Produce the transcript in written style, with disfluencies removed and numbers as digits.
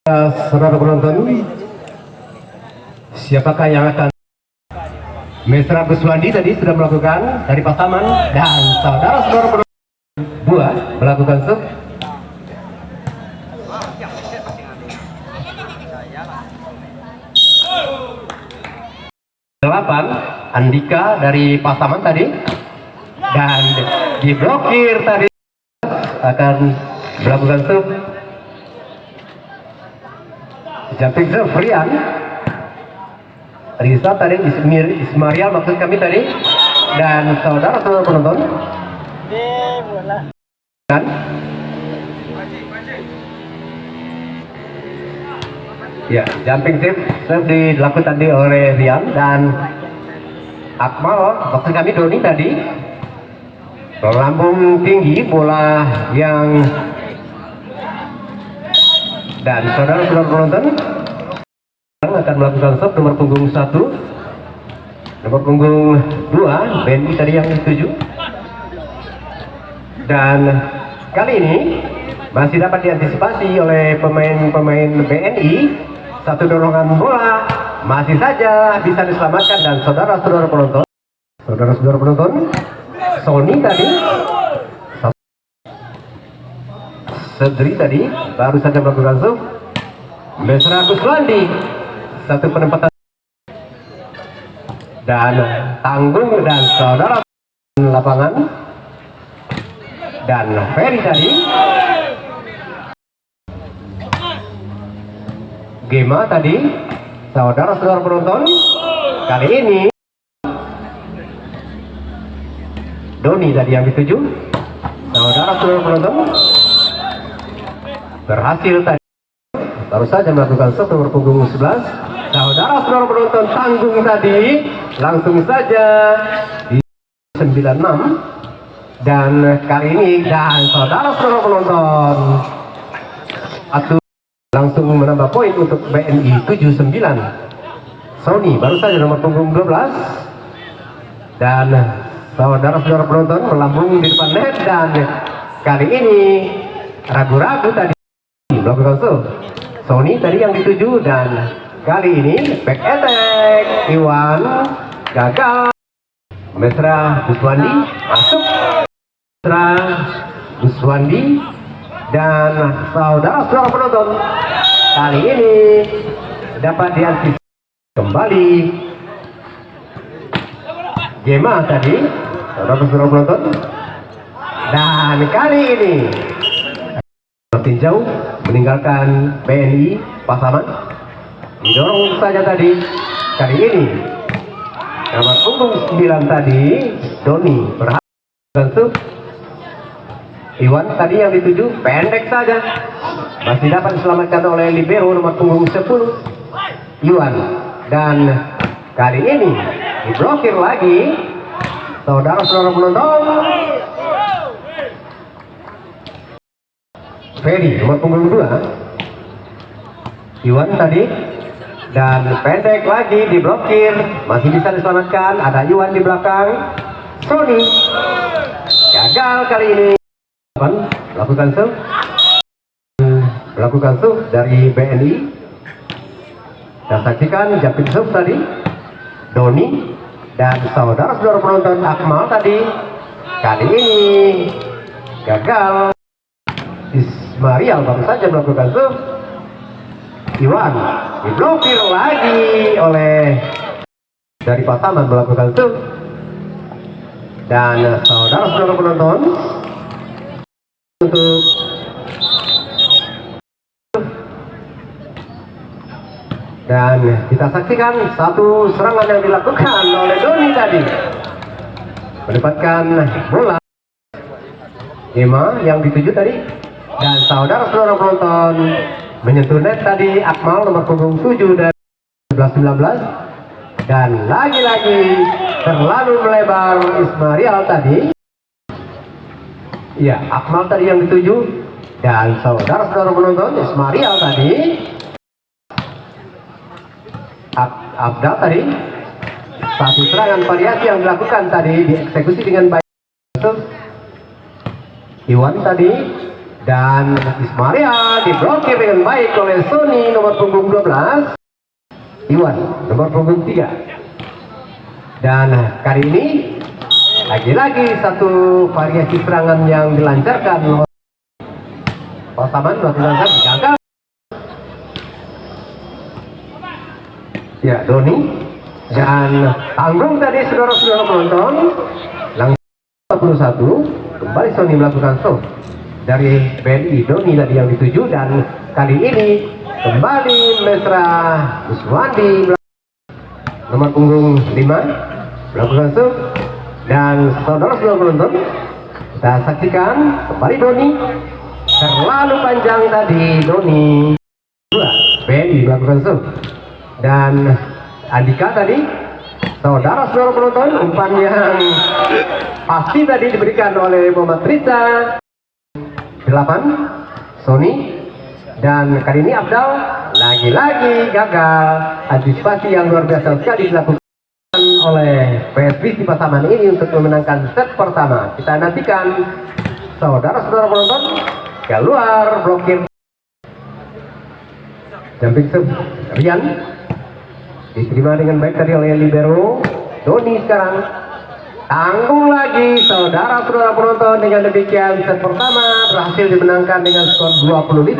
Saudara penonton, siapakah yang akan Mesra Guswandi tadi sudah melakukan dari Pasaman, dan saudara-saudara penonton buah melakukan sub. Delapan Andika dari Pasaman tadi, dan diblokir tadi, akan melakukan sub. Jumping serve Rian Risa tadi, Ismail maksud kami tadi, dan saudara-saudara penonton kan ya, jumping serve dilakukan tadi oleh Rian dan Akmal maksud kami Doni tadi, melambung tinggi bola yang, dan saudara-saudara penonton akan melakukan sub nomor punggung 1, nomor punggung 2 BNI tadi yang 7, dan kali ini masih dapat diantisipasi oleh pemain-pemain BNI. Satu dorongan bola masih saja bisa diselamatkan, dan saudara-saudara penonton Sony tadi, Sedri tadi baru saja melakukan sub. Mesra Guswandi satu penempatan, dan Tanggung dan saudara lapangan, dan Ferry tadi, Gema tadi, saudara-saudara penonton kali ini Doni tadi yang dituju, saudara-saudara penonton berhasil tadi baru saja melakukan sub nomor punggung 11. Saudara-saudara penonton Tanggung tadi langsung saja di 96, dan kali ini, dan saudara-saudara penonton langsung menambah poin untuk BNI 79. Sony baru saja nomor punggung 12, dan saudara-saudara penonton melambung di depan net, dan kali ini ragu-ragu tadi melakukan sub. Sony tadi yang dituju, dan kali ini back attack Iwan gagal. Mesra Guswandi masuk, Mesra Guswandi, dan saudara-saudara penonton kali ini dapat diantisipasi kembali Gema tadi, saudara-saudara penonton, dan kali ini tinjau meninggalkan BNI Pasaman, didorong saja tadi. Kali ini nomor punggung 9 tadi Doni berhasil sub. Iwan tadi yang dituju pendek saja, masih dapat diselamatkan oleh libero nomor punggung 10 Iwan, dan kali ini diblokir lagi saudara-saudara penonton. Ferry nomor punggung 2 Iwan tadi, dan pendek lagi diblokir, masih bisa diselamatkan, ada Iwan di belakang. Sony gagal kali ini melakukan sub dari BNI, dan saksikan jumping sub tadi Doni, dan saudara-saudara penonton Akmal tadi kali ini gagal. Ismail baru saja melakukan sub. Iwan diblokir lagi oleh dari Pasaman melakukan sub, dan saudara-saudara penonton untuk dan kita saksikan satu serangan yang dilakukan oleh Doni tadi, mendapatkan bola Gema yang dituju tadi, dan saudara-saudara penonton menyentuh net tadi Akmal nomor punggung 7 dan 11-19, dan lagi-lagi terlalu melebar Ismail tadi. Ya, Akmal tadi yang dituju, dan saudara-saudara penonton Ismail tadi, Abdal tadi, satu serangan variasi yang dilakukan tadi dieksekusi dengan baik. Iwan tadi dan Ismaria diblokir dengan baik oleh Sony nomor punggung 12, Iwan nomor punggung 3. Dan kali ini lagi-lagi satu variasi serangan yang dilancarkan oleh Pasaman melakukan gagal. Ya, Doni dan tanggung tadi saudara-saudara penonton langsung 41 kembali Sony melakukan serve dari BNI. Doni tadi yang dituju, dan kali ini kembali Mesra Uswandi nomor punggung 5 melakukan serve. Dan saudara-saudara penonton, kita saksikan kembali Doni, terlalu panjang tadi Doni. 2 BNI melakukan serve. Dan Andika tadi, saudara-saudara penonton, umpan yang pasti tadi diberikan oleh Muhammad Risa. 8 Sony, dan kali ini Abdal lagi-lagi gagal. Antisipasi yang luar biasa sekali dilakukan oleh PSBC Pasaman ini untuk memenangkan set pertama. Kita nantikan saudara-saudara penonton, keluar blokir jumping serve Rian, diterima dengan baik tadi oleh libero Doni. Sekarang tanggung lagi saudara-saudara penonton. Dengan demikian set pertama berhasil dimenangkan dengan skor 25.